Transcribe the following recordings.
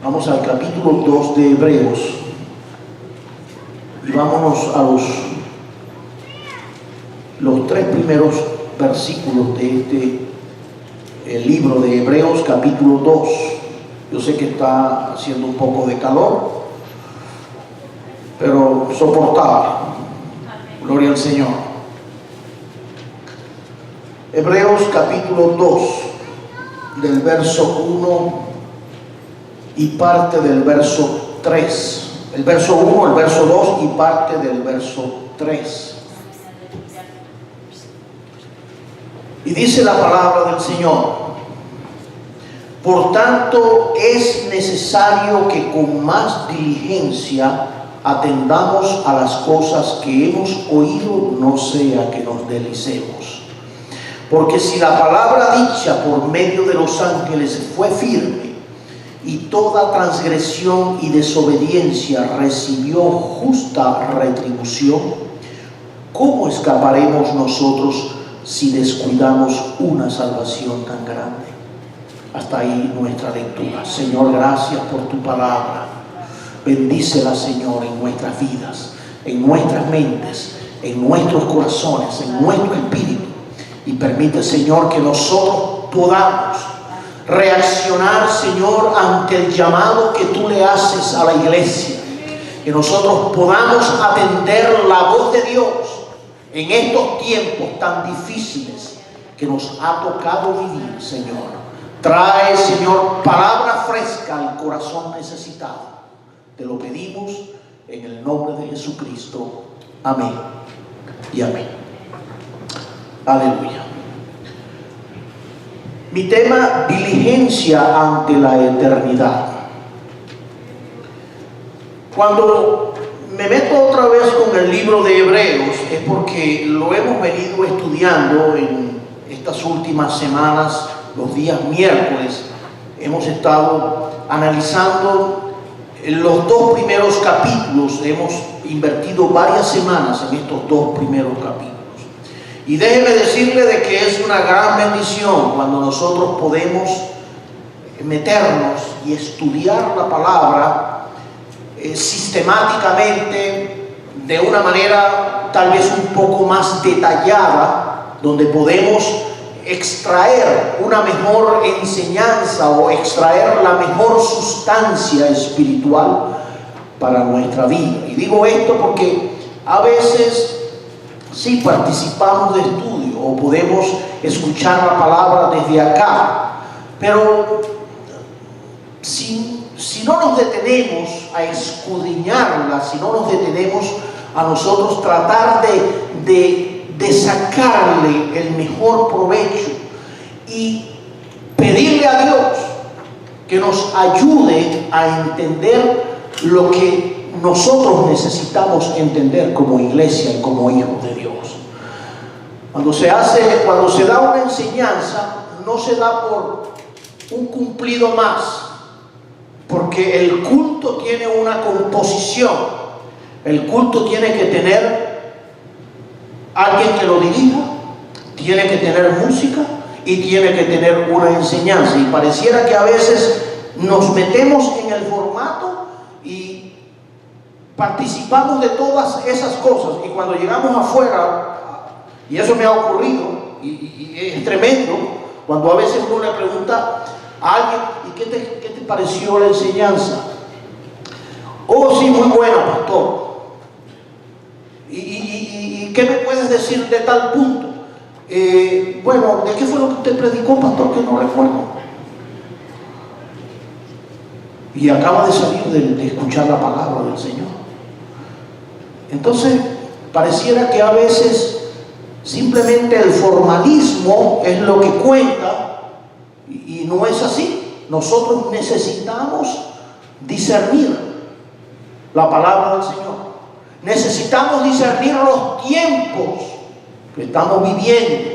Vamos al capítulo 2 de Hebreos y vámonos a los 3 primeros versículos de el libro de Hebreos, capítulo 2. Yo sé que está haciendo un poco de calor, pero soportable. Gloria al Señor. Hebreos capítulo 2, del verso 1 y parte del verso 3. El verso 1, el verso 2 y parte del verso 3. Y dice la palabra del Señor: por tanto es necesario que con más diligencia atendamos a las cosas que hemos oído, no sea que nos deslicemos. Porque si la palabra dicha por medio de los ángeles fue firme, y toda transgresión y desobediencia recibió justa retribución, ¿cómo escaparemos nosotros si descuidamos una salvación tan grande? Hasta ahí nuestra lectura. Señor, gracias por tu palabra. Bendícela, Señor, en nuestras vidas, en nuestras mentes, en nuestros corazones, en nuestro espíritu. Y permite, Señor, que nosotros podamos reaccionar, Señor, ante el llamado que tú le haces a la iglesia. Que nosotros podamos atender la voz de Dios en estos tiempos tan difíciles que nos ha tocado vivir, Señor. Trae, Señor, palabra fresca al corazón necesitado. Te lo pedimos en el nombre de Jesucristo. Amén y amén. Aleluya. Mi tema: diligencia ante la eternidad. Cuando me meto otra vez con el libro de Hebreos es porque lo hemos venido estudiando en estas últimas semanas. Los días miércoles hemos estado analizando los 2 primeros capítulos. Hemos invertido varias semanas en estos 2 primeros capítulos. Y déjeme decirle de que es una gran bendición cuando nosotros podemos meternos y estudiar la palabra sistemáticamente, de una manera tal vez un poco más detallada, donde podemos extraer una mejor enseñanza o extraer la mejor sustancia espiritual para nuestra vida. Y digo esto porque a veces sí participamos de estudio o podemos escuchar la palabra desde acá, pero si no nos detenemos a escudriñarla, si no nos detenemos a nosotros tratar de sacarle el mejor provecho y pedirle a Dios que nos ayude a entender lo que nosotros necesitamos entender como iglesia y como hijos de Dios. Cuando se da una enseñanza, no se da por un cumplido más, porque el culto tiene una composición. El culto tiene que tener alguien que lo dirija, tiene que tener música y tiene que tener una enseñanza. Y pareciera que a veces nos metemos en el formato y participamos de todas esas cosas, y cuando llegamos afuera, y eso me ha ocurrido, y es tremendo, cuando a veces uno le pregunta a alguien: ¿y qué te pareció la enseñanza? Oh, sí, muy buena, pastor. ¿Y qué me puedes decir de tal punto? Bueno, ¿de qué fue lo que usted predicó, pastor? Que no recuerdo. Y acaba de salir de escuchar la palabra del Señor. Entonces, pareciera que a veces simplemente el formalismo es lo que cuenta, y no es así. Nosotros necesitamos discernir la palabra del Señor. Necesitamos discernir los tiempos que estamos viviendo,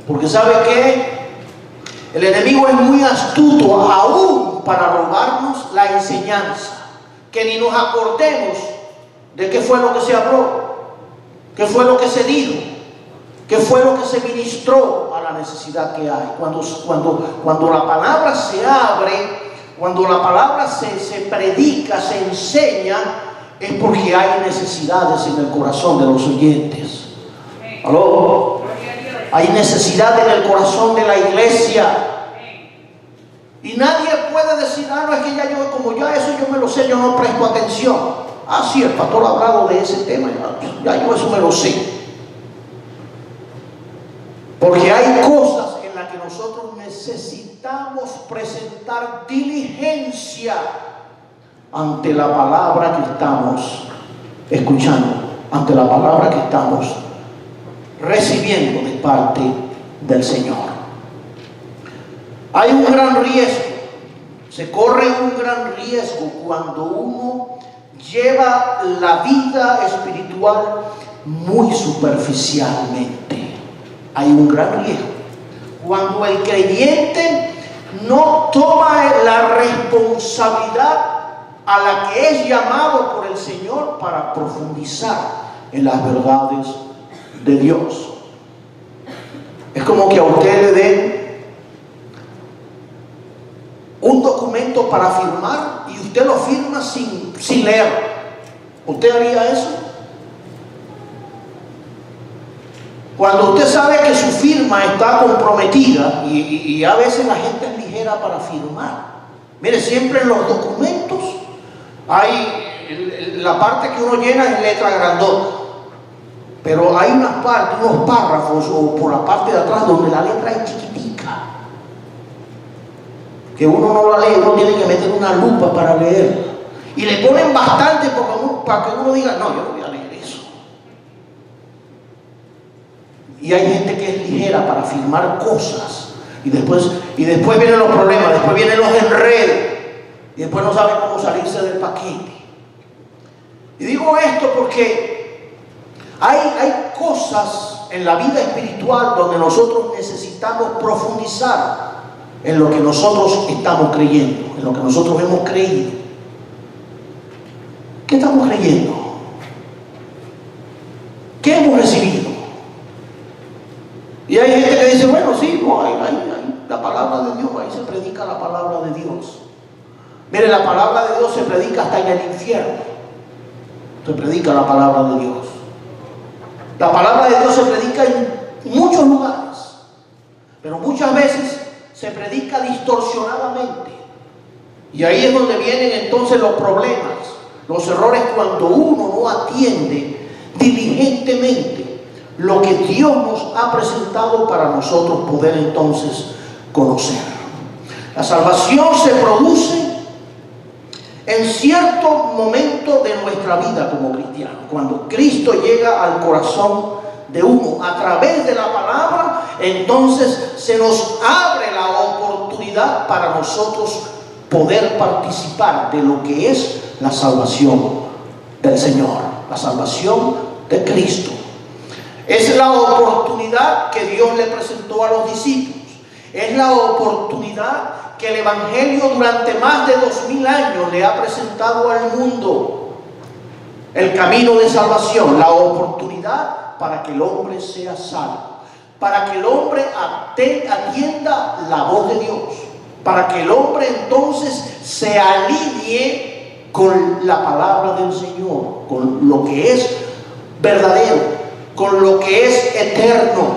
porque ¿sabe qué? El enemigo es muy astuto aún para robarnos la enseñanza, que ni nos acordemos de qué fue lo que se habló, qué fue lo que se dijo, qué fue lo que se ministró a la necesidad que hay. Cuando la palabra se abre, cuando la palabra se predica, se enseña, es porque hay necesidades en el corazón de los oyentes. ¿Aló? Hay necesidad en el corazón de la iglesia. Y nadie puede decir, no, es que ya yo, como ya eso yo me lo sé, yo no presto atención. Sí, el pastor ha hablado de ese tema, ya yo eso me lo sé. Porque hay cosas en las que nosotros necesitamos presentar diligencia ante la palabra que estamos escuchando, ante la palabra que estamos recibiendo de parte del Señor. Hay un gran riesgo, se corre un gran riesgo cuando uno lleva la vida espiritual muy superficialmente. Hay un gran riesgo cuando el creyente no toma la responsabilidad a la que es llamado por el Señor para profundizar en las verdades de Dios. Es como que a usted le den un documento para firmar y usted lo firma sin leer. ¿Usted haría eso? Cuando usted sabe que su firma está comprometida, y a veces la gente es ligera para firmar. Mire, siempre en los documentos hay la parte que uno llena es letra grandota, pero hay unas partes, unos párrafos o por la parte de atrás donde la letra es chiquitica, que uno no la lee, uno tiene que meter una lupa para leerla. Y le ponen bastante para que uno diga, no, yo no voy a leer eso. Y hay gente que es ligera para firmar cosas. Y después vienen los problemas, después vienen los enredos. Y después no saben cómo salirse del paquete. Y digo esto porque hay cosas en la vida espiritual donde nosotros necesitamos profundizar en lo que nosotros estamos creyendo, en lo que nosotros hemos creído. ¿Qué estamos creyendo? ¿Qué hemos recibido? Y hay gente que dice, bueno, sí, no, hay la palabra de Dios, ahí se predica la palabra de Dios. Mire, la palabra de Dios se predica hasta en el infierno. Se predica la palabra de Dios. La palabra de Dios se predica en muchos lugares, pero muchas veces se predica distorsionadamente. Y ahí es donde vienen entonces los problemas, los errores, cuando uno no atiende diligentemente lo que Dios nos ha presentado para nosotros poder entonces conocer. La salvación se produce en cierto momento de nuestra vida como cristianos. Cuando Cristo llega al corazón de uno a través de la palabra, entonces se nos abre la oportunidad para nosotros poder participar de lo que es la salvación del Señor, la salvación de Cristo. Es la oportunidad que Dios le presentó a los discípulos. Es la oportunidad que el Evangelio durante más de 2000 años le ha presentado al mundo. El camino de salvación, la oportunidad para que el hombre sea salvo, para que el hombre atienda la voz de Dios, para que el hombre entonces se alinee con la palabra del Señor, con lo que es verdadero, con lo que es eterno,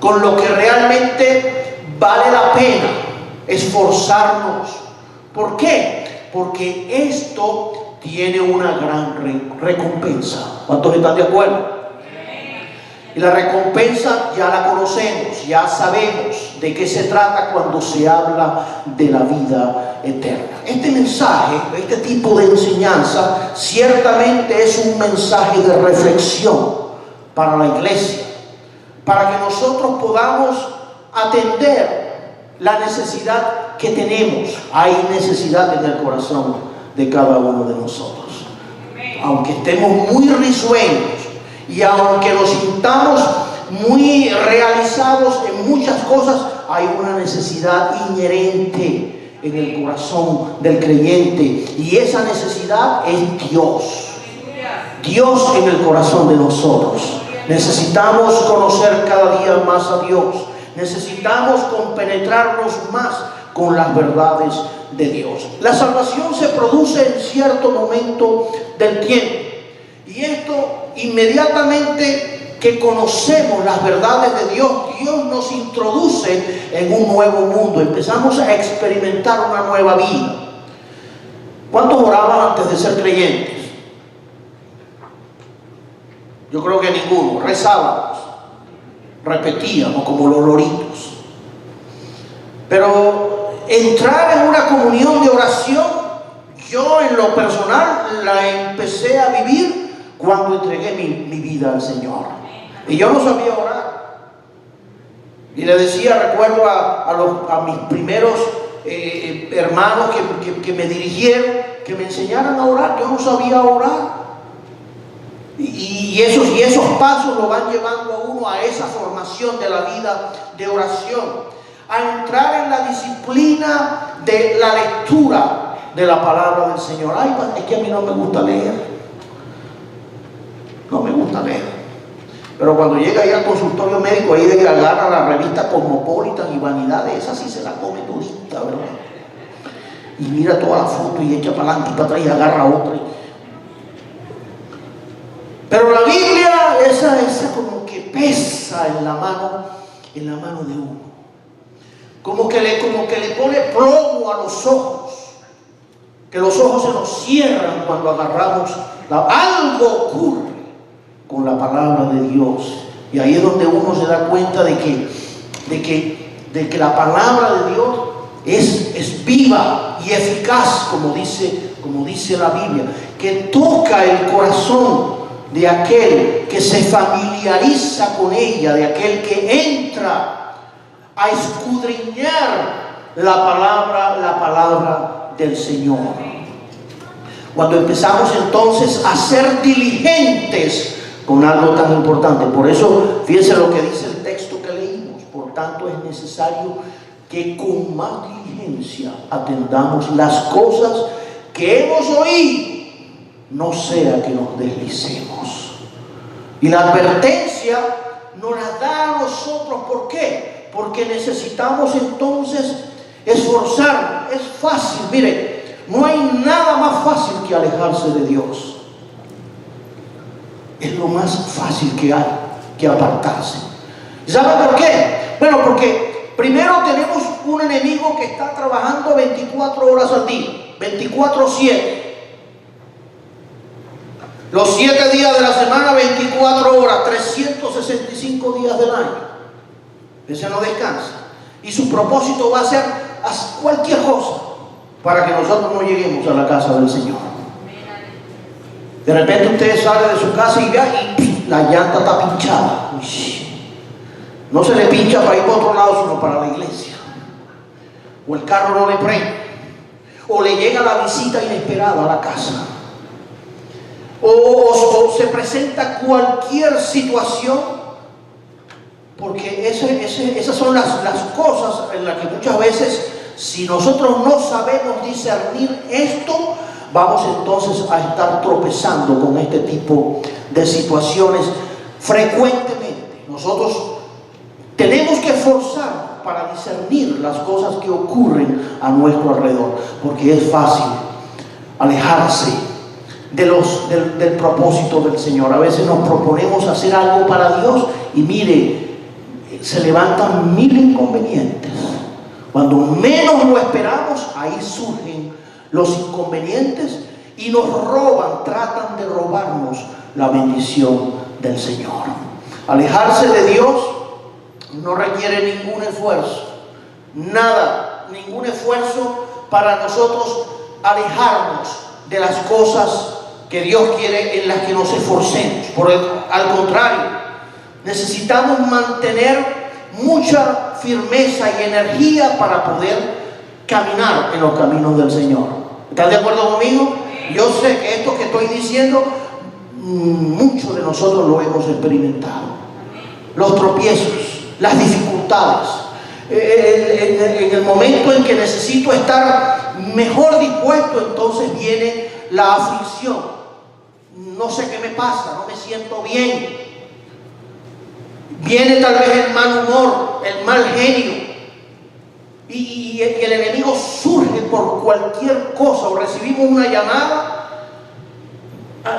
con lo que realmente vale la pena esforzarnos. ¿Por qué? Porque esto tiene una gran recompensa. ¿Cuántos están de acuerdo? Y la recompensa ya la conocemos, ya sabemos de qué se trata cuando se habla de la vida eterna. Este mensaje, este tipo de enseñanza, ciertamente es un mensaje de reflexión para la iglesia, para que nosotros podamos atender la necesidad que tenemos. Hay necesidad en el corazón de cada uno de nosotros. Aunque estemos muy risueños y aunque nos sintamos muy realizados en muchas cosas, hay una necesidad inherente en el corazón del creyente, y esa necesidad es Dios. Dios en el corazón de nosotros. Necesitamos conocer cada día más a Dios. Necesitamos compenetrarnos más con las verdades de Dios. La salvación se produce en cierto momento del tiempo. Y esto inmediatamente que conocemos las verdades de Dios, Dios nos introduce en un nuevo mundo. Empezamos a experimentar una nueva vida. ¿Cuántos oraban antes de ser creyentes? Yo creo que ninguno. Rezábamos, repetíamos como los loritos. Pero entrar en una comunión de oración, yo en lo personal la empecé a vivir cuando entregué mi vida al Señor. Y yo no sabía orar. Y le decía, recuerdo a mis primeros hermanos que me dirigieron, que me enseñaran a orar. Yo no sabía orar. Y esos pasos lo van llevando a uno a esa formación de la vida de oración, a entrar en la disciplina de la lectura de la palabra del Señor. Ay, es que a mí no me gusta leer. No me gusta leer. Pero cuando llega ahí al consultorio médico, ahí de agarra la revista Cosmopolitan y Vanidades, esa sí se la come todita, ¿verdad? Y mira toda la foto y echa para adelante y para atrás y agarra otra. Pero la Biblia, esa como que pesa en la mano de uno. Como que le pone plomo a los ojos. Que los ojos se nos cierran cuando agarramos. Algo ocurre con la palabra de Dios. Y ahí es donde uno se da cuenta de que la palabra de Dios es viva y eficaz, como dice la Biblia, que toca el corazón de aquel que se familiariza con ella, de aquel que entra a escudriñar la palabra del Señor. Cuando empezamos entonces a ser diligentes con algo tan importante. Por eso, fíjense lo que dice el texto que leímos. Por tanto, es necesario que con más diligencia atendamos las cosas que hemos oído, no sea que nos deslicemos. Y la advertencia nos la da a nosotros. ¿Por qué? Porque necesitamos entonces esforzarnos. Es fácil, mire, no hay nada más fácil que alejarse de Dios. Es lo más fácil que hay, que apartarse. ¿Sabe por qué? Bueno, porque primero tenemos un enemigo que está trabajando 24 horas al día, 24/7. Los 7 días de la semana, 24 horas, 365 días del año. Ese no descansa. Y su propósito va a ser hacer cualquier cosa para que nosotros no lleguemos a la casa del Señor. De repente usted sale de su casa y ve y la llanta está pinchada. Uy. No se le pincha para ir para otro lado, sino para la iglesia. O el carro no le prende. O le llega la visita inesperada a la casa. O se presenta cualquier situación, porque esas son las cosas en las que muchas veces, si nosotros no sabemos discernir esto, vamos entonces a estar tropezando con este tipo de situaciones frecuentemente. Nosotros tenemos que esforzarnos para discernir las cosas que ocurren a nuestro alrededor, porque es fácil alejarse del propósito del Señor. A veces nos proponemos hacer algo para Dios y mire, se levantan 1000 inconvenientes. Cuando menos lo esperamos, ahí surgen los inconvenientes y nos roban, tratan de robarnos la bendición del Señor. Alejarse de Dios no requiere ningún esfuerzo, nada, ningún esfuerzo para nosotros alejarnos de las cosas que Dios quiere, en las que nos esforcemos. Al contrario, necesitamos mantener mucha firmeza y energía para poder caminar en los caminos del Señor. ¿Están de acuerdo conmigo? Yo sé que esto que estoy diciendo, muchos de nosotros lo hemos experimentado. Los tropiezos, las dificultades, en el momento en que necesito estar mejor dispuesto, entonces viene la aflicción. No sé qué me pasa, no me siento bien. Viene tal vez el mal humor, el mal genio. Y el enemigo por cualquier cosa o recibimos una llamada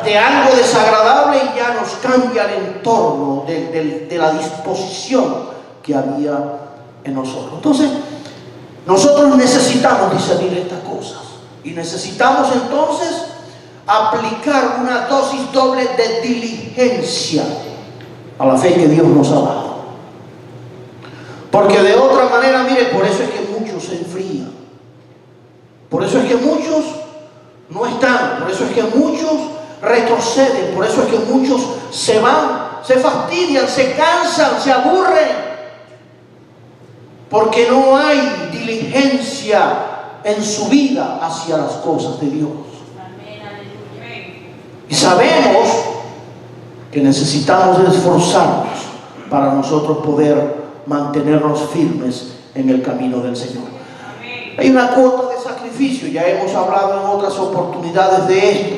de algo desagradable y ya nos cambia el entorno de la disposición que había en nosotros. Entonces, nosotros necesitamos discernir estas cosas y necesitamos entonces aplicar una dosis doble de diligencia a la fe que Dios nos ha dado. Porque de otra manera, mire, por eso es que muchos se enfrían. Por eso es que muchos no están. Por eso es que muchos retroceden. Por eso es que muchos se van, se fastidian, se cansan, se aburren. Porque no hay diligencia en su vida hacia las cosas de Dios. Y sabemos que necesitamos esforzarnos para nosotros poder mantenernos firmes en el camino del Señor. Hay una cuota de sacrificio, ya hemos hablado en otras oportunidades de esto.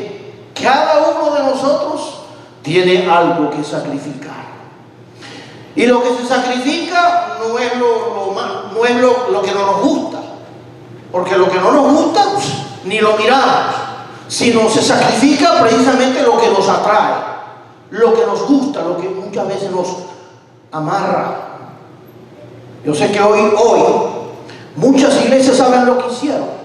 Cada uno de nosotros tiene algo que sacrificar. Y lo que se sacrifica no es lo que no nos gusta. Porque lo que no nos gusta, ni lo miramos. Sino se sacrifica precisamente lo que nos atrae, lo que nos gusta, lo que muchas veces nos amarra. Yo sé que hoy muchas iglesias saben lo que hicieron.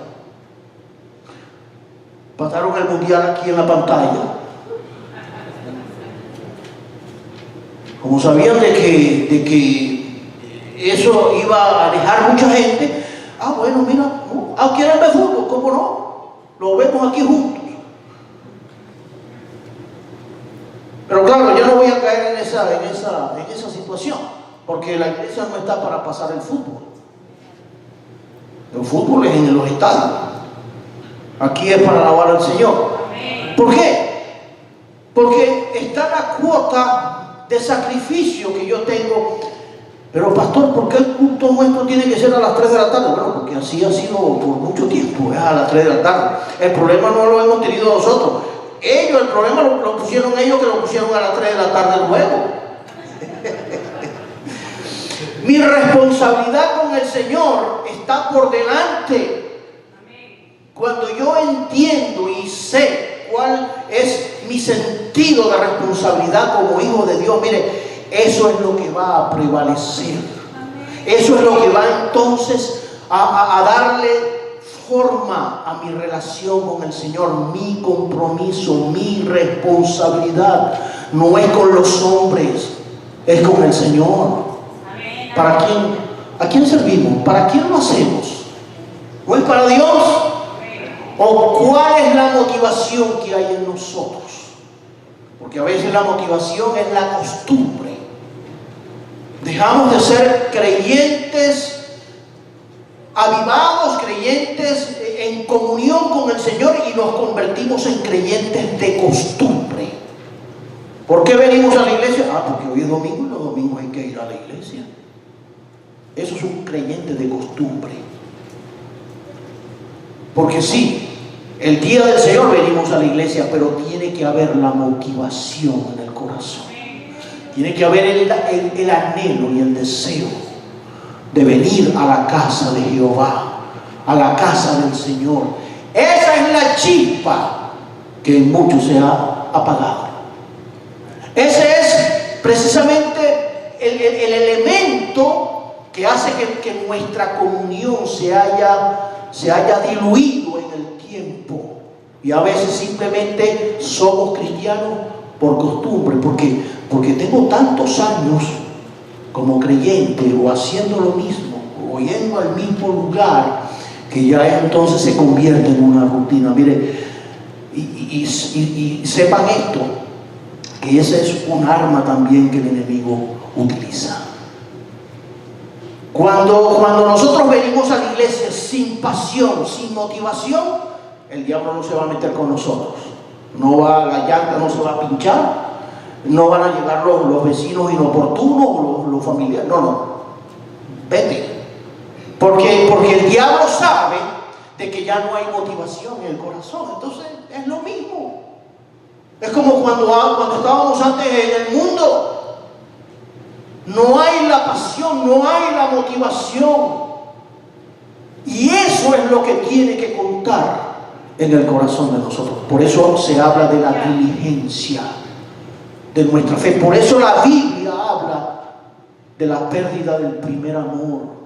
Pasaron el mundial aquí en la pantalla. Como sabían de que eso iba a alejar mucha gente, bueno, mira, ¿quieren ver fútbol? ¿Cómo no? Lo vemos aquí juntos. Pero claro, yo no voy a caer en esa situación, porque la iglesia no está para pasar el fútbol. El fútbol es en los estadios. Aquí es para alabar al Señor. ¿Por qué? Porque está la cuota de sacrificio que yo tengo. Pero pastor, ¿por qué el culto nuestro tiene que ser a las 3 de la tarde? Bueno, porque así ha sido por mucho tiempo, a las 3 de la tarde. El problema no lo hemos tenido nosotros. El problema lo pusieron ellos, que lo pusieron a las 3 de la tarde luego. Mi responsabilidad con el Señor está por delante. Cuando yo entiendo y sé cuál es mi sentido de responsabilidad como hijo de Dios, mire, eso es lo que va a prevalecer. Eso es lo que va entonces a darle forma a mi relación con el Señor. Mi compromiso, mi responsabilidad no es con los hombres, es con el Señor. ¿Para quién? ¿A quién servimos? ¿Para quién lo hacemos? ¿No es para Dios? ¿O cuál es la motivación que hay en nosotros? Porque a veces la motivación es la costumbre. Dejamos de ser creyentes avivados, creyentes en comunión con el Señor, y nos convertimos en creyentes de costumbre. ¿Por qué venimos a la iglesia? Porque hoy es domingo y los domingos hay que ir a la iglesia. Eso es un creyente de costumbre. Porque sí, el día del Señor venimos a la iglesia, pero tiene que haber la motivación en el corazón. Tiene que haber el anhelo y el deseo de venir a la casa de Jehová, a la casa del Señor. Esa es la chispa que en muchos se ha apagado. Ese es precisamente el elemento que hace que nuestra comunión se haya diluido en el tiempo. Y a veces simplemente somos cristianos por costumbre, porque tengo tantos años como creyente, o haciendo lo mismo, o yendo al mismo lugar, que ya entonces se convierte en una rutina. Mire, y sepan esto, que esa es un arma también que el enemigo utiliza. Cuando nosotros venimos a la iglesia sin pasión, sin motivación, el diablo no se va a meter con nosotros. La llanta no se va a pinchar, no van a llegar los vecinos inoportunos o los familiares. No, vete. Porque el diablo sabe de que ya no hay motivación en el corazón. Entonces es lo mismo. Es como cuando estábamos antes en el mundo. No hay la pasión, no hay la motivación. Y eso es lo que tiene que contar en el corazón de nosotros. Por eso se habla de la diligencia de nuestra fe. Por eso la Biblia habla de la pérdida del primer amor.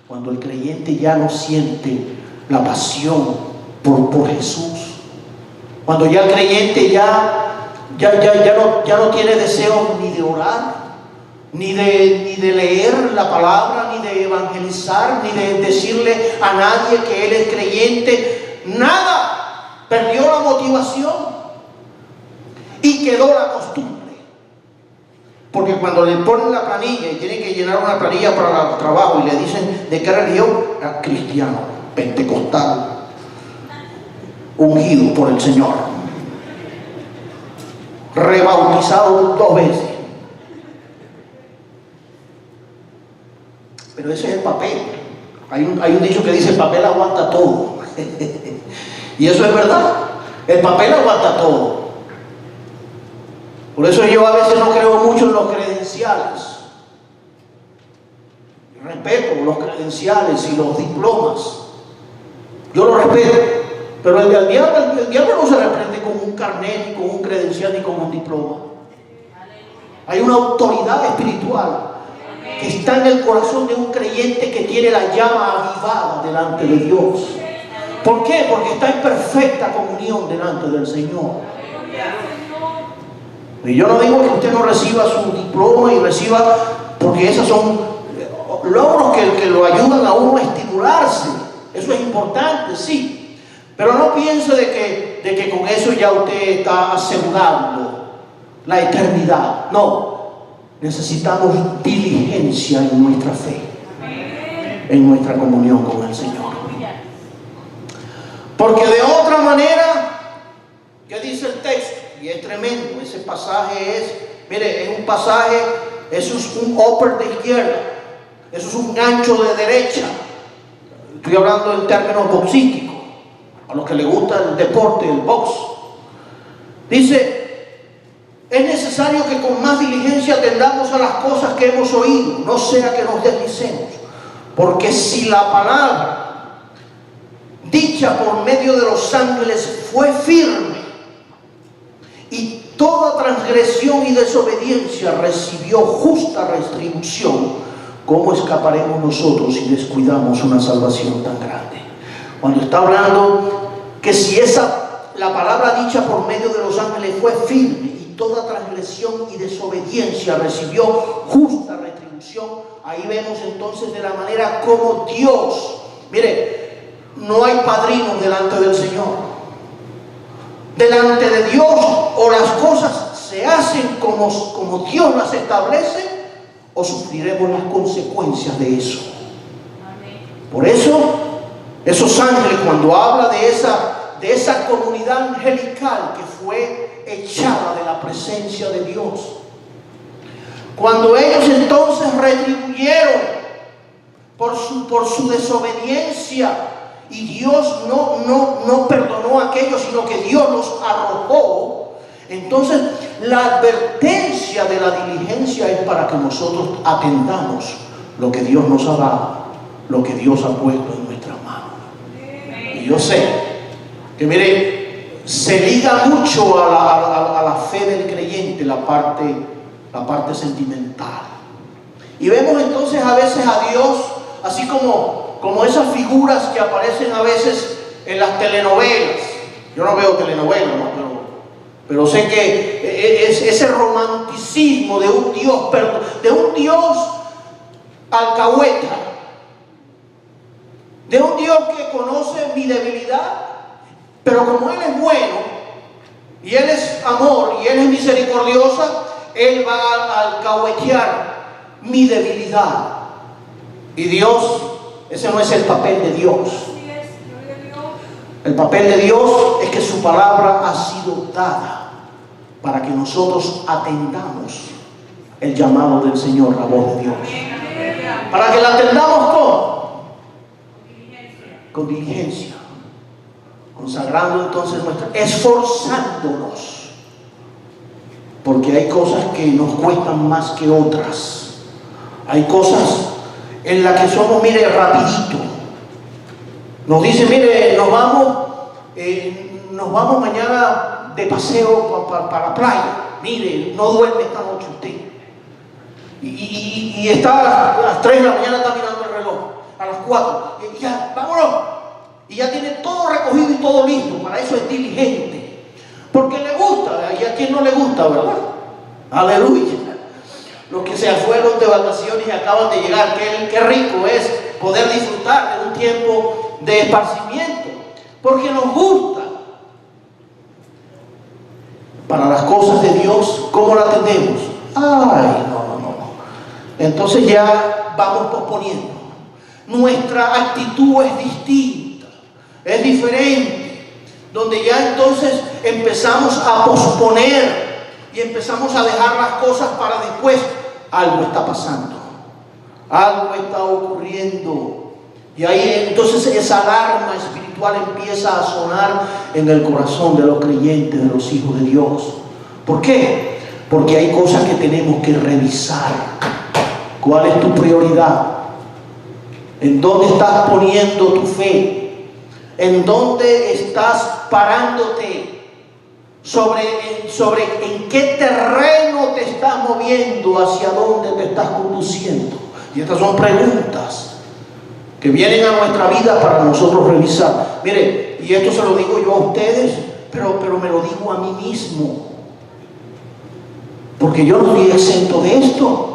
Cuando el creyente ya no siente la pasión por Jesús. Cuando ya el creyente ya no tiene deseo ni de orar, ni de leer la palabra, ni de evangelizar, ni de decirle a nadie que él es creyente. Nada. Perdió la motivación y quedó la costumbre. Porque cuando le ponen la planilla y tienen que llenar una planilla para el trabajo y le dicen de qué religión, cristiano, pentecostal, ungido por el Señor, rebautizado 2 veces. Pero ese es el papel. Hay un dicho que dice: el papel aguanta todo. Y eso es verdad. El papel aguanta todo. Por eso yo a veces no creo mucho en los credenciales. Respeto los credenciales y los diplomas. Yo los respeto. Pero el diablo no se reprende con un carnet, ni con un credencial, ni con un diploma. Hay una autoridad espiritual que está en el corazón de un creyente que tiene la llama avivada delante de Dios. ¿Por qué? Porque está en perfecta comunión delante del Señor. Y yo no digo que usted no reciba su diploma y reciba, porque esos son logros que lo ayudan a uno a estimularse. Eso es importante, sí. Pero no piense de que con eso ya usted está asegurando la eternidad. No. Necesitamos diligencia en nuestra fe, en nuestra comunión con el Señor. Porque de otra manera, ¿qué dice el texto? Y es tremendo, ese pasaje es, mire, es un pasaje, eso es un upper de izquierda, eso es un gancho de derecha. Estoy hablando en términos boxísticos, a los que les gusta el deporte, el box. Dice: es necesario que con más diligencia atendamos a las cosas que hemos oído, no sea que nos deslicemos. Porque si la palabra dicha por medio de los ángeles fue firme, y toda transgresión y desobediencia recibió justa retribución, ¿cómo escaparemos nosotros si descuidamos una salvación tan grande? Cuando está hablando que si la palabra dicha por medio de los ángeles fue firme, toda transgresión y desobediencia recibió justa retribución, ahí vemos entonces de la manera como Dios, mire, no hay padrinos delante del Señor. Delante de Dios, o las cosas se hacen como Dios las establece, o sufriremos las consecuencias de eso. Por eso, esos ángeles, cuando habla de esa comunidad angelical que fue echada de la presencia de Dios, cuando ellos entonces retribuyeron por su desobediencia, y Dios no perdonó a aquellos, sino que Dios los arrojó, entonces la advertencia de la diligencia es para que nosotros atendamos lo que Dios nos ha dado, lo que Dios ha puesto en nuestras manos. Y yo sé que, mire, se liga mucho a la fe del creyente la parte sentimental. Y vemos entonces a veces a Dios así como esas figuras que aparecen a veces en las telenovelas. Yo no veo telenovelas, ¿no? Pero sé que es ese romanticismo de un Dios alcahueta, de un Dios que conoce mi debilidad, pero como Él es bueno y Él es amor y Él es misericordiosa, Él va a alcahuetear mi debilidad. Y Dios, ese no es el papel de Dios. El papel de Dios es que su palabra ha sido dada para que nosotros atendamos el llamado del Señor, la voz de Dios. Para que la atendamos con diligencia, consagrando entonces esforzándonos, porque hay cosas que nos cuestan más que otras. Hay cosas en las que somos, mire, rapidito. Nos dice, mire, nos vamos mañana de paseo para la playa. Mire, no duerme esta noche usted. Y está a las 3 de la mañana, está mirando el reloj, a las 4. Y ya, vámonos. Y ya tiene todo recogido y todo listo. Para eso es diligente. Porque le gusta. Y a quien no le gusta, ¿verdad? Aleluya. Los que se fueron de vacaciones y acaban de llegar, qué rico es poder disfrutar de un tiempo de esparcimiento. Porque nos gusta. Para las cosas de Dios, ¿cómo la tenemos? Ay, no. Entonces ya vamos posponiendo. Nuestra actitud es distinta, es diferente. Donde ya entonces empezamos a posponer y empezamos a dejar las cosas para después. Algo está pasando, algo está ocurriendo. Y ahí entonces esa alarma espiritual empieza a sonar en el corazón de los creyentes, de los hijos de Dios. ¿Por qué? Porque hay cosas que tenemos que revisar. ¿Cuál es tu prioridad? ¿En dónde estás poniendo tu fe? ¿En dónde estás parándote? ¿Sobre en qué terreno te estás moviendo? ¿Hacia dónde te estás conduciendo? Y estas son preguntas que vienen a nuestra vida para nosotros revisar. Mire, y esto se lo digo yo a ustedes, pero me lo digo a mí mismo. Porque yo no estoy exento de esto.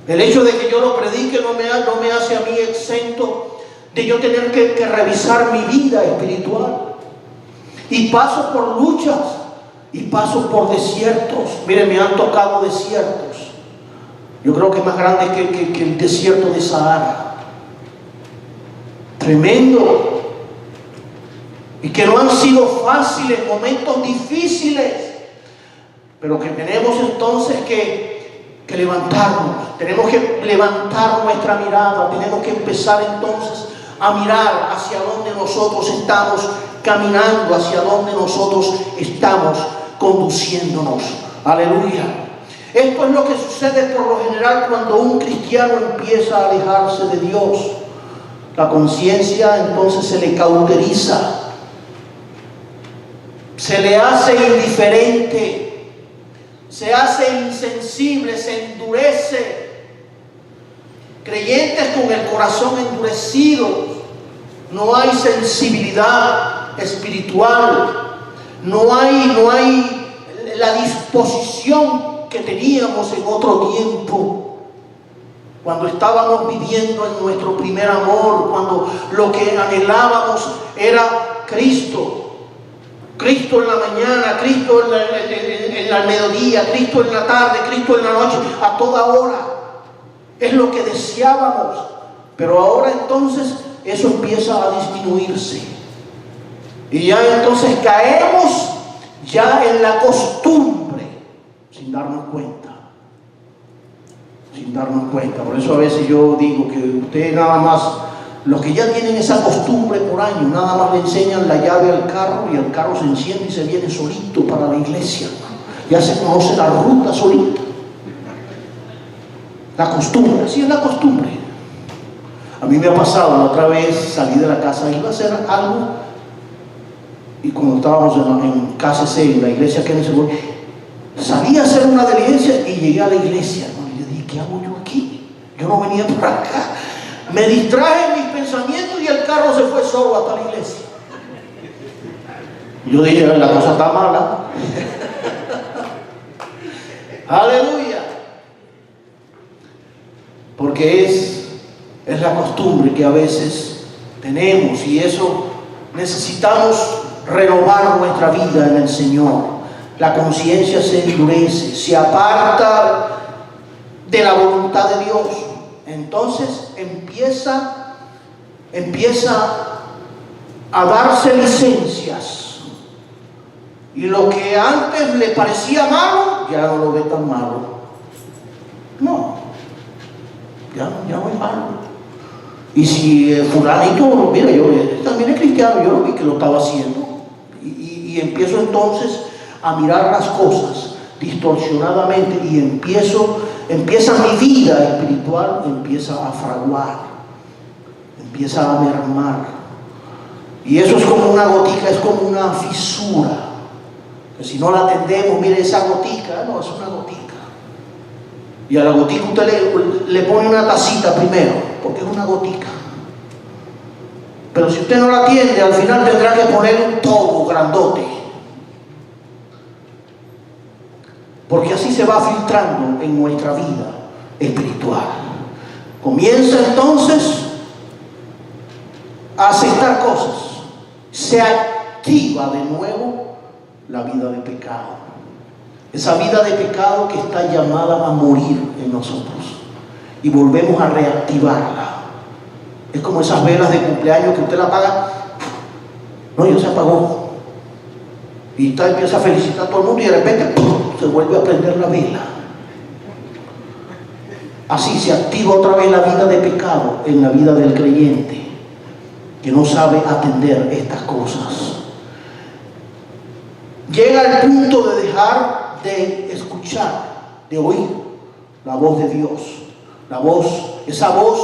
El hecho de que yo lo predique no me hace a mí exento de yo tener que revisar mi vida espiritual. Y paso por luchas y paso por desiertos. Miren, me han tocado desiertos. Yo creo que es más grande que el desierto de Sahara. Tremendo. Y que no han sido fáciles, momentos difíciles. Pero que tenemos entonces que levantarnos, tenemos que levantar nuestra mirada, tenemos que empezar entonces a mirar hacia donde nosotros estamos caminando, hacia donde nosotros estamos conduciéndonos. Aleluya. Esto es lo que sucede por lo general cuando un cristiano empieza a alejarse de Dios. La conciencia entonces se le cauteriza, se le hace indiferente, se hace insensible, se endurece. Creyentes con el corazón endurecido, no hay sensibilidad espiritual, no hay la disposición que teníamos en otro tiempo, cuando estábamos viviendo en nuestro primer amor, cuando lo que anhelábamos era Cristo. Cristo en la mañana, Cristo en el mediodía, Cristo en la tarde, Cristo en la noche, a toda hora. Es lo que deseábamos. Pero ahora entonces eso empieza a disminuirse. Y ya entonces caemos ya en la costumbre, sin darnos cuenta. Sin darnos cuenta. Por eso a veces yo digo que usted nada más, los que ya tienen esa costumbre por años, nada más le enseñan la llave al carro y el carro se enciende y se viene solito para la iglesia. Ya se conoce la ruta solito. La costumbre, sí es la costumbre. A mí me ha pasado, la otra vez salí de la casa, iba a hacer algo y cuando estábamos en KCC, en la iglesia que salí a hacer una diligencia y llegué a la iglesia. Y yo dije, ¿qué hago yo aquí? Yo no venía por acá. Me distraje en mis pensamientos y el carro se fue solo hasta la iglesia. Yo dije, la cosa está mala. Aleluya. Porque es la costumbre que a veces tenemos, y eso necesitamos renovar nuestra vida en el Señor. La conciencia se endurece, se aparta de la voluntad de Dios. Entonces empieza a darse licencias, y lo que antes le parecía malo ya no lo ve tan malo. No, ya no es malo. Y si fulanito, mira, yo también es cristiano, yo lo vi que lo estaba haciendo, y empiezo entonces a mirar las cosas distorsionadamente, y empieza mi vida espiritual, empieza a fraguar, empieza a mermar. Y eso es como una gotica, es como una fisura. Que si no la atendemos, mire esa gotica, no, es una gotica. Y a la gotica usted le pone una tacita primero, porque es una gotica. Pero si usted no la atiende, al final tendrá que poner un tobo grandote. Porque así se va filtrando en nuestra vida espiritual. Comienza entonces a aceptar cosas. Se activa de nuevo la vida de pecado. Esa vida de pecado que está llamada a morir en nosotros. Y volvemos a reactivarla. Es como esas velas de cumpleaños que usted la apaga. No, ya se apagó. Y está, empieza a felicitar a todo el mundo y de repente ¡pum!, se vuelve a prender la vela. Así se activa otra vez la vida de pecado en la vida del creyente que no sabe atender estas cosas. Llega al punto de dejar de escuchar, de oír la voz de Dios, la voz, esa voz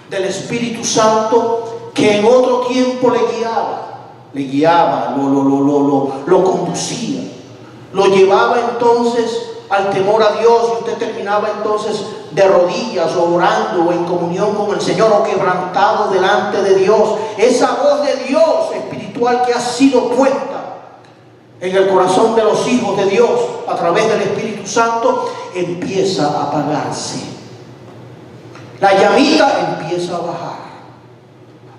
del Espíritu Santo que en otro tiempo le guiaba, lo conducía, lo llevaba entonces al temor a Dios, y usted terminaba entonces de rodillas o orando o en comunión con el Señor o quebrantado delante de Dios. Esa voz de Dios espiritual que ha sido puesta en el corazón de los hijos de Dios a través del Espíritu Santo empieza a apagarse. La llamita empieza a bajar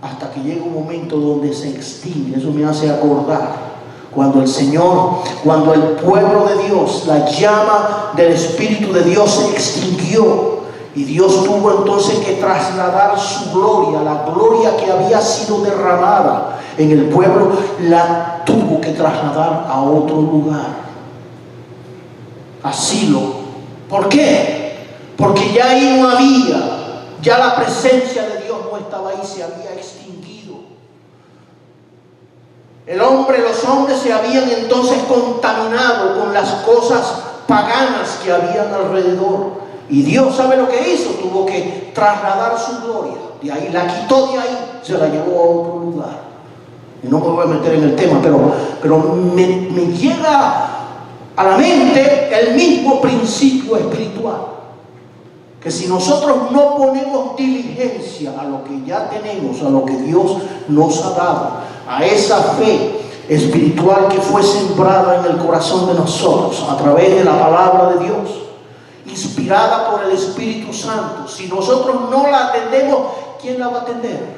hasta que llega un momento donde se extingue. Eso me hace acordar cuando el Señor, cuando el pueblo de Dios, la llama del Espíritu de Dios se extinguió y Dios tuvo entonces que trasladar su gloria, la gloria que había sido derramada en el pueblo, la tuvo que trasladar a otro lugar, asilo. ¿Por qué? Porque ya ahí no había, ya la presencia de Dios no estaba ahí, se había extinguido. Los hombres se habían entonces contaminado con las cosas paganas que habían alrededor. Y Dios, ¿sabe lo que hizo? Tuvo que trasladar su gloria. De ahí, la quitó de ahí, se la llevó a otro lugar. Y no me voy a meter en el tema, pero me llega a la mente el mismo principio espiritual. Que si nosotros no ponemos diligencia a lo que ya tenemos, a lo que Dios nos ha dado, a esa fe espiritual que fue sembrada en el corazón de nosotros a través de la palabra de Dios, inspirada por el Espíritu Santo, si nosotros no la atendemos, ¿quién la va a atender?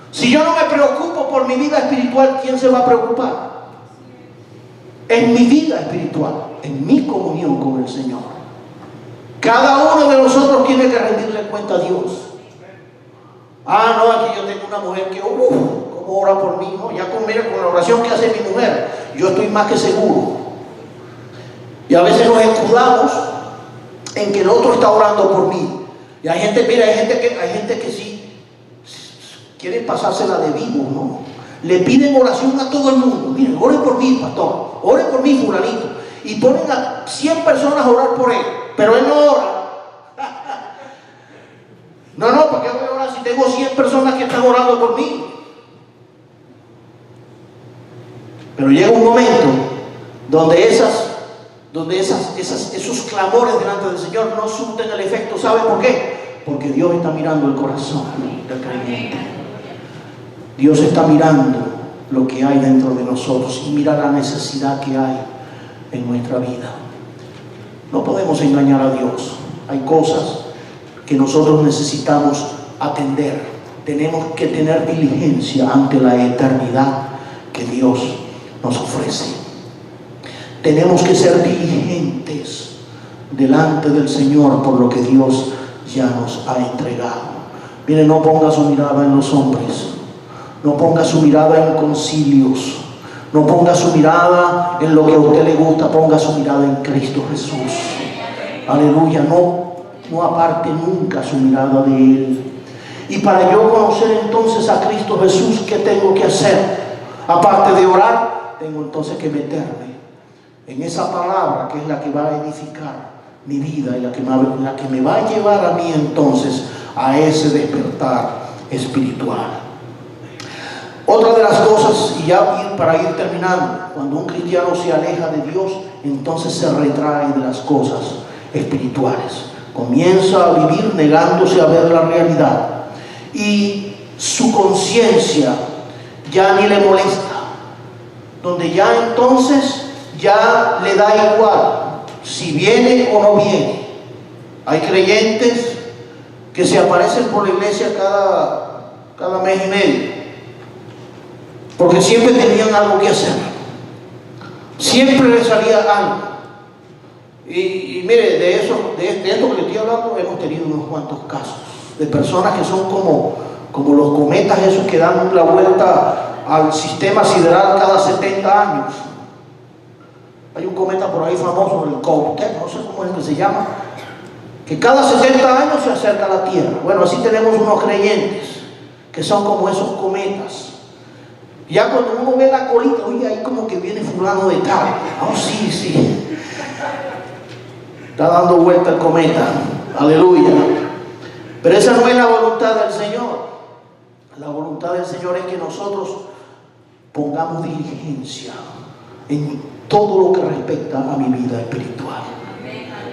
Si yo no me preocupo por mi vida espiritual, ¿quién se va a preocupar? En mi vida espiritual, en mi comunión con el Señor. Cada uno de nosotros tiene que rendirle cuenta a Dios. Ah, no, aquí yo tengo una mujer que, ¿cómo ora por mí? No, ya con la oración que hace mi mujer, yo estoy más que seguro. Y a veces nos escudamos en que el otro está orando por mí. Y hay gente, mira, hay gente que sí quiere pasársela de vivo, ¿no? Le piden oración a todo el mundo. Miren, oren por mí, pastor, oren por mí, fulanito. Y ponen a 100 personas a orar por él, pero él no ora. No, ¿para qué voy a orar si tengo 100 personas que están orando por mí? Pero llega un momento donde esos clamores delante del Señor no surten el efecto. ¿Sabe por qué? Porque Dios está mirando el corazón del creyente. Dios está mirando lo que hay dentro de nosotros y mira la necesidad que hay en nuestra vida. No podemos engañar a Dios. Hay cosas que nosotros necesitamos atender. Tenemos que tener diligencia ante la eternidad que Dios nos ofrece. Tenemos que ser diligentes delante del Señor por lo que Dios ya nos ha entregado. Mire, no ponga su mirada en los hombres, no ponga su mirada en concilios, no ponga su mirada en lo que a usted le gusta, ponga su mirada en Cristo Jesús. Aleluya, no aparte nunca su mirada de Él. Y para yo conocer entonces a Cristo Jesús, ¿qué tengo que hacer? Aparte de orar, tengo entonces que meterme en esa palabra que es la que va a edificar mi vida y la que me va a llevar a mí entonces a ese despertar espiritual. Otra de las cosas, y ya para ir terminando, cuando un cristiano se aleja de Dios, entonces se retrae de las cosas espirituales. Comienza a vivir negándose a ver la realidad. Y su conciencia ya ni le molesta. Donde ya entonces ya le da igual si viene o no viene. Hay creyentes que se aparecen por la iglesia cada mes y medio, porque siempre tenían algo que hacer, siempre les salía algo. Y mire, de esto que le estoy hablando, hemos tenido unos cuantos casos de personas que son como los cometas esos que dan la vuelta al sistema sideral cada 70 años. Hay un cometa por ahí famoso, el Coutet, no sé cómo es que se llama, que cada 70 años se acerca a la Tierra. Bueno, así tenemos unos creyentes que son como esos cometas. Ya cuando uno ve la colita, oye, ahí como que viene fulano de tal. Oh, sí. Está dando vuelta el cometa. Aleluya. Pero esa no es la voluntad del Señor. La voluntad del Señor es que nosotros pongamos diligencia en todo lo que respecta a mi vida espiritual.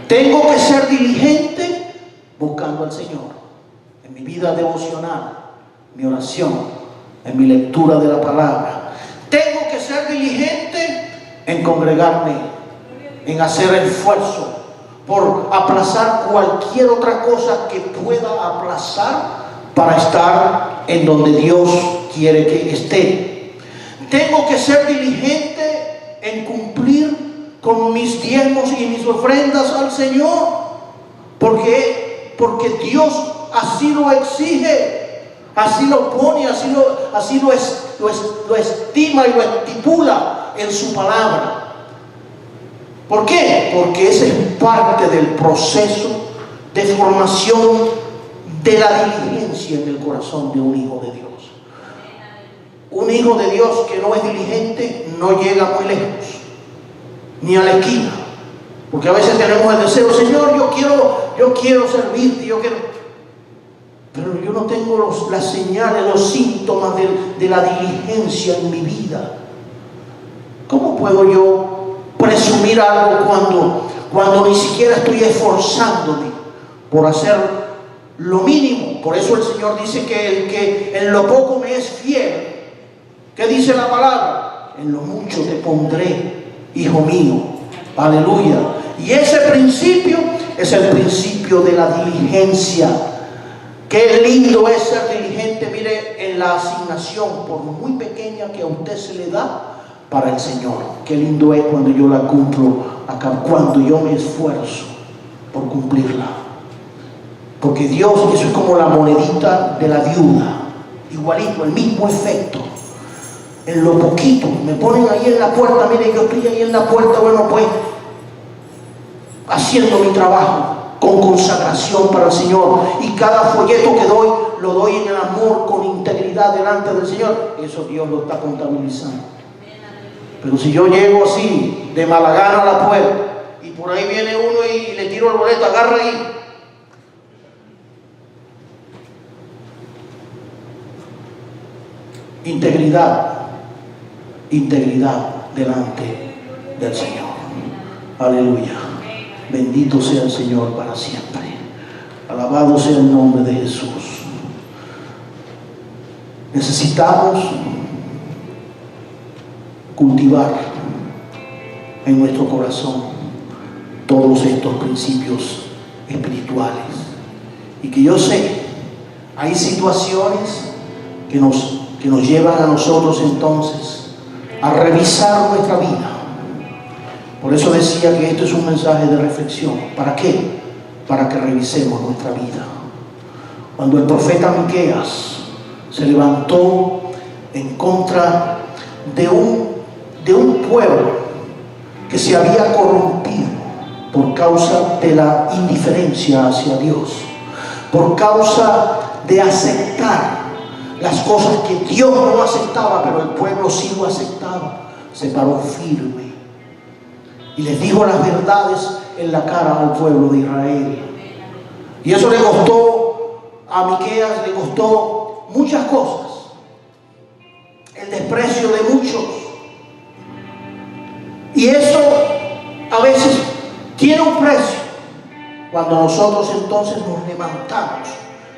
Tengo que ser diligente buscando al Señor en mi vida devocional, mi oración, en mi lectura de la palabra. Tengo que ser diligente en congregarme, en hacer esfuerzo por aplazar cualquier otra cosa que pueda aplazar para estar en donde Dios quiere que esté. Tengo que ser diligente en cumplir con mis diezmos y mis ofrendas al Señor, porque Dios así lo exige, así lo pone, así lo estima y lo estipula en su palabra. ¿Por qué? Porque ese es parte del proceso de formación de la diligencia en el corazón de un hijo de Dios. Un hijo de Dios que no es diligente no llega muy lejos, ni a la esquina. Porque a veces tenemos el deseo, Señor, yo quiero servirte, pero yo no tengo las señales, los síntomas de la diligencia en mi vida. ¿Cómo puedo yo presumir algo cuando ni siquiera estoy esforzándome por hacer lo mínimo? Por eso el Señor dice que el que en lo poco me es fiel, ¿qué dice la palabra? En lo mucho te pondré, hijo mío. Aleluya. Y ese principio es el principio de la diligencia. Qué lindo es ser diligente, mire, en la asignación, por muy pequeña que a usted se le da, para el Señor. Qué lindo es cuando yo la cumplo acá, cuando yo me esfuerzo por cumplirla. Porque Dios, eso es como la monedita de la viuda, igualito, el mismo efecto. En lo poquito, me ponen ahí en la puerta, mire, yo estoy ahí en la puerta, bueno, pues, haciendo mi trabajo con consagración para el Señor, y cada folleto que doy, lo doy en el amor, con integridad delante del Señor. Eso Dios lo está contabilizando. Pero si yo llego así, de mala gana a la puerta, y por ahí viene uno y le tiro el boleto, agarra ahí. Integridad delante del Señor. Aleluya. Bendito sea el Señor para siempre. Alabado sea el nombre de Jesús. Necesitamos cultivar en nuestro corazón todos estos principios espirituales. Y que yo sé, hay situaciones que nos llevan a nosotros entonces a revisar nuestra vida. Por eso decía que esto es un mensaje de reflexión. ¿Para qué? Para que revisemos nuestra vida. Cuando el profeta Miqueas se levantó en contra de un pueblo que se había corrompido por causa de la indiferencia hacia Dios, por causa de aceptar las cosas que Dios no aceptaba, pero el pueblo sí lo aceptaba, se paró firme y les dijo las verdades en la cara al pueblo de Israel. Y eso le costó a Miqueas, le costó muchas cosas. desprecio de muchos. Y eso a veces tiene un precio cuando nosotros entonces nos levantamos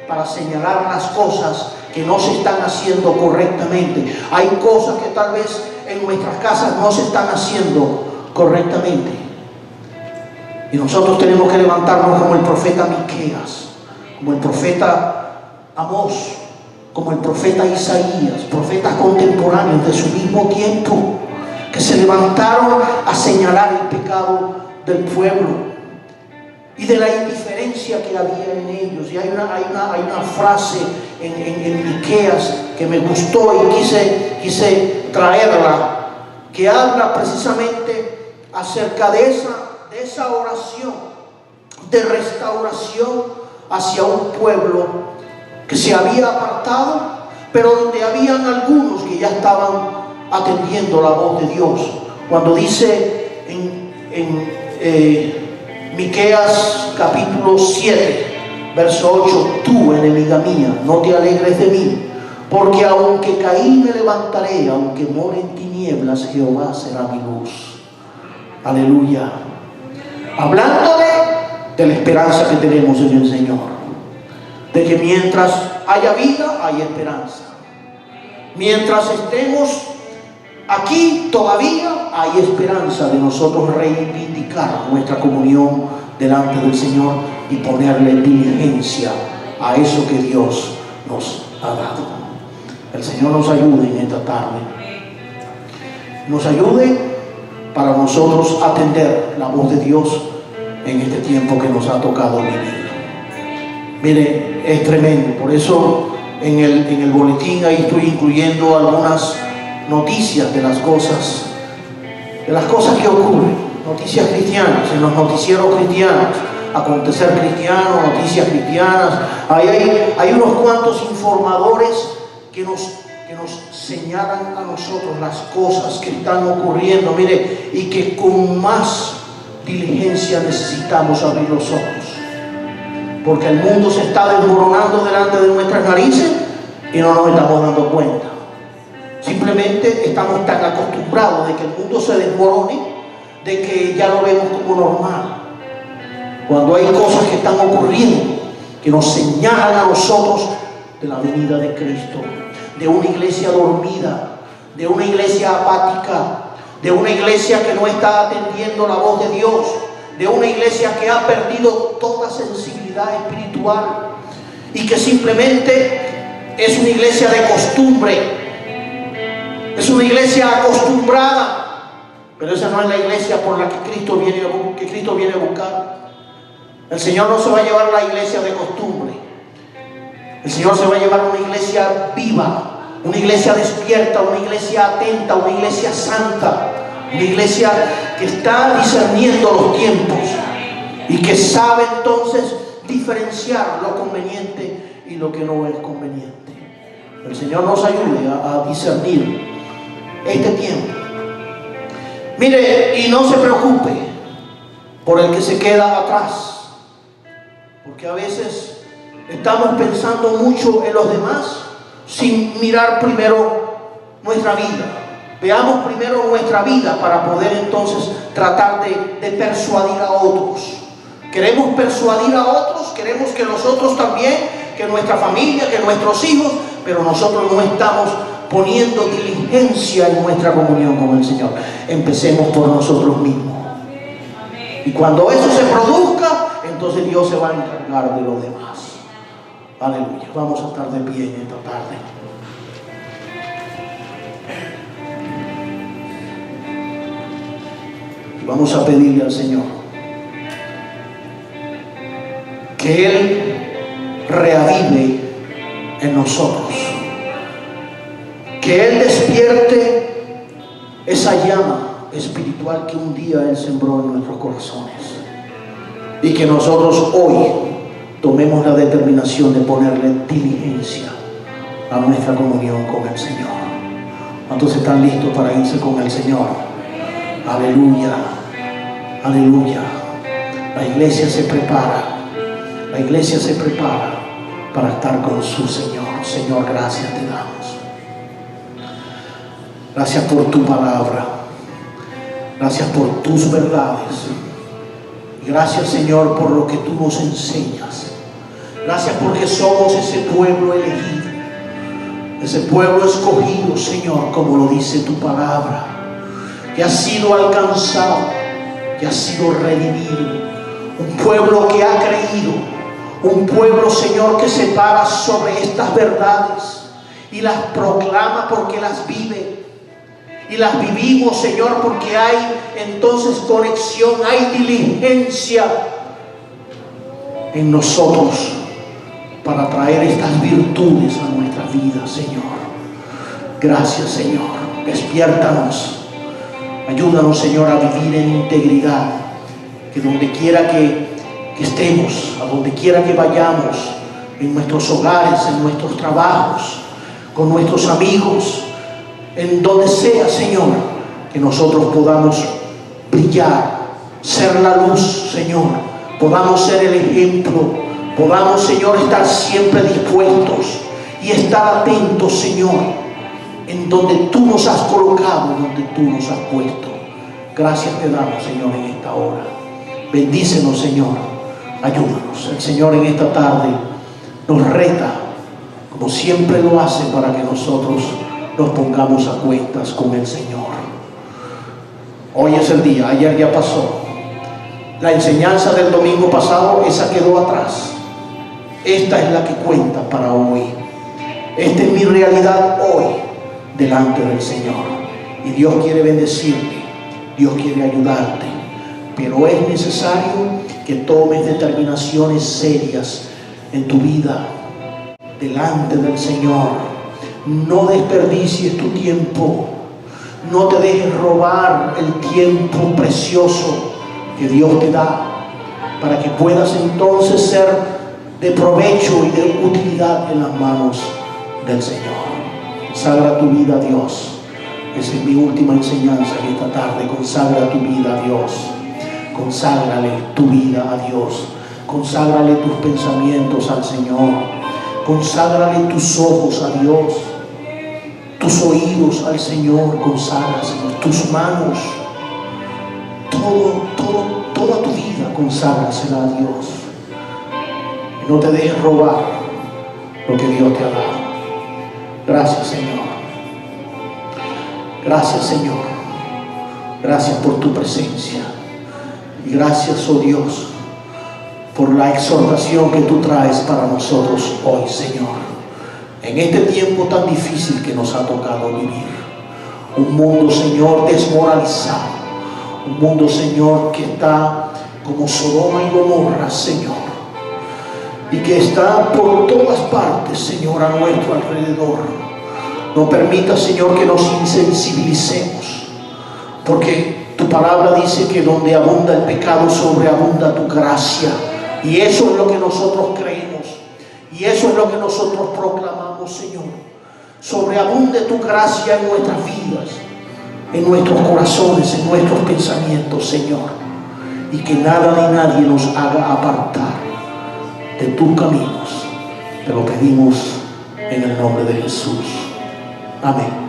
para señalar las cosas que no se están haciendo correctamente. Hay cosas que tal vez en nuestras casas no se están haciendo correctamente. Y nosotros tenemos que levantarnos como el profeta Miqueas, como el profeta Amós, como el profeta Isaías, profetas contemporáneos de su mismo tiempo, que se levantaron a señalar el pecado del pueblo y de la indiferencia que había en ellos. Y hay una frase en Miqueas que me gustó y quise traerla, que habla precisamente acerca de esa oración de restauración hacia un pueblo que se había apartado, pero donde habían algunos que ya estaban atendiendo la voz de Dios. Cuando dice en Miqueas capítulo 7 verso 8: tú, enemiga mía, no te alegres de mí, porque aunque caí me levantaré, aunque more en tinieblas, Jehová será mi luz. Aleluya. Hablándole de la esperanza que tenemos en el Señor, de que mientras haya vida hay esperanza. Mientras estemos aquí todavía hay esperanza de nosotros reivindicar nuestra comunión delante del Señor y ponerle diligencia a eso que Dios nos ha dado. El Señor nos ayude en esta tarde, nos ayude para nosotros atender la voz de Dios en este tiempo que nos ha tocado vivir. Mire, es tremendo. Por eso en el boletín ahí estoy incluyendo algunas noticias de las cosas que ocurren, noticias cristianas, en los noticieros cristianos, acontecer cristiano, noticias cristianas. Hay unos cuantos informadores que nos señalan a nosotros las cosas que están ocurriendo, mire, y que con más diligencia necesitamos abrir los ojos, porque el mundo se está desmoronando delante de nuestras narices y no nos estamos dando cuenta. Simplemente estamos tan acostumbrados de que el mundo se desmorone, de que ya lo vemos como normal, cuando hay cosas que están ocurriendo que nos señalan a nosotros de la venida de Cristo, de una iglesia dormida, de una iglesia apática, de una iglesia que no está atendiendo la voz de Dios, de una iglesia que ha perdido toda sensibilidad espiritual y que simplemente es una iglesia de costumbre, es una iglesia acostumbrada, pero esa no es la iglesia por la que Cristo viene a buscar. El Señor no se va a llevar la iglesia de costumbre. El Señor se va a llevar una iglesia viva, una iglesia despierta, una iglesia atenta, una iglesia santa, una iglesia que está discerniendo los tiempos y que sabe entonces diferenciar lo conveniente y lo que no es conveniente. El Señor nos ayude a discernir este tiempo. Mire, y no se preocupe por el que se queda atrás, porque a veces estamos pensando mucho en los demás sin mirar primero nuestra vida. Veamos primero nuestra vida para poder entonces tratar de persuadir a otros. Queremos persuadir a otros, queremos que nosotros también, que nuestra familia, que nuestros hijos, pero nosotros no estamos poniendo diligencia en nuestra comunión con el Señor. Empecemos por nosotros mismos. Y cuando eso se produzca, entonces Dios se va a encargar de los demás. Aleluya. Vamos a estar de pie en esta tarde. Y vamos a pedirle al Señor que Él reavive en nosotros, que Él despierte esa llama espiritual que un día Él sembró en nuestros corazones, y que nosotros hoy tomemos la determinación de ponerle diligencia a nuestra comunión con el Señor. ¿Cuántos están listos para irse con el Señor? Aleluya, aleluya. La iglesia se prepara, la iglesia se prepara para estar con su Señor. Señor, gracias te damos. Gracias por tu palabra. Gracias por tus verdades. Gracias, Señor, por lo que tú nos enseñas. Gracias porque somos ese pueblo elegido, ese pueblo escogido, Señor, como lo dice tu palabra, que ha sido alcanzado, que ha sido redimido. Un pueblo que ha creído, un pueblo, Señor, que se para sobre estas verdades y las proclama porque las vive. Y las vivimos, Señor, porque hay entonces conexión, hay diligencia en nosotros para traer estas virtudes a nuestra vida, Señor. Gracias, Señor. Despiértanos. Ayúdanos, Señor, a vivir en integridad. Que donde quiera que estemos, a donde quiera que vayamos, en nuestros hogares, en nuestros trabajos, con nuestros amigos, en donde sea, Señor, que nosotros podamos brillar, ser la luz, Señor, podamos ser el ejemplo, podamos, Señor, estar siempre dispuestos y estar atentos, Señor, en donde tú nos has colocado, donde tú nos has puesto. Gracias te damos, Señor, en esta hora. Bendícenos, Señor, ayúdanos. El Señor en esta tarde nos reta, como siempre lo hace, para que nosotros nos pongamos a cuentas con el Señor. Hoy es el día, ayer ya pasó. La enseñanza del domingo pasado, esa quedó atrás. Esta es la que cuenta para hoy. Esta es mi realidad hoy delante del Señor. Y Dios quiere bendecirte, Dios quiere ayudarte, pero es necesario que tomes determinaciones serias en tu vida delante del Señor. No desperdicies tu tiempo. No te dejes robar el tiempo precioso que Dios te da, para que puedas entonces ser de provecho y de utilidad en las manos del Señor. Consagra tu vida a Dios. Esa es mi última enseñanza en esta tarde. Consagra tu vida a Dios. Conságrale tu vida a Dios. Conságrale tus pensamientos al Señor. Conságrale tus ojos a Dios, tus oídos al Señor. Conságraselos, tus manos, toda tu vida, conságrasela a Dios. Y no te dejes robar lo que Dios te ha dado. Gracias, Señor. Gracias, Señor. Gracias por tu presencia. Y gracias, oh Dios, por la exhortación que tú traes para nosotros hoy, Señor. En este tiempo tan difícil que nos ha tocado vivir. Un mundo, Señor, desmoralizado. Un mundo, Señor, que está como Sodoma y Gomorra, Señor. Y que está por todas partes, Señor, a nuestro alrededor. No permita, Señor, que nos insensibilicemos. Porque tu palabra dice que donde abunda el pecado, sobreabunda tu gracia. Y eso es lo que nosotros creemos. Y eso es lo que nosotros proclamamos, Señor. Sobreabunde tu gracia en nuestras vidas, en nuestros corazones, en nuestros pensamientos, Señor. Y que nada ni nadie nos haga apartar de tus caminos. Te lo pedimos en el nombre de Jesús. Amén.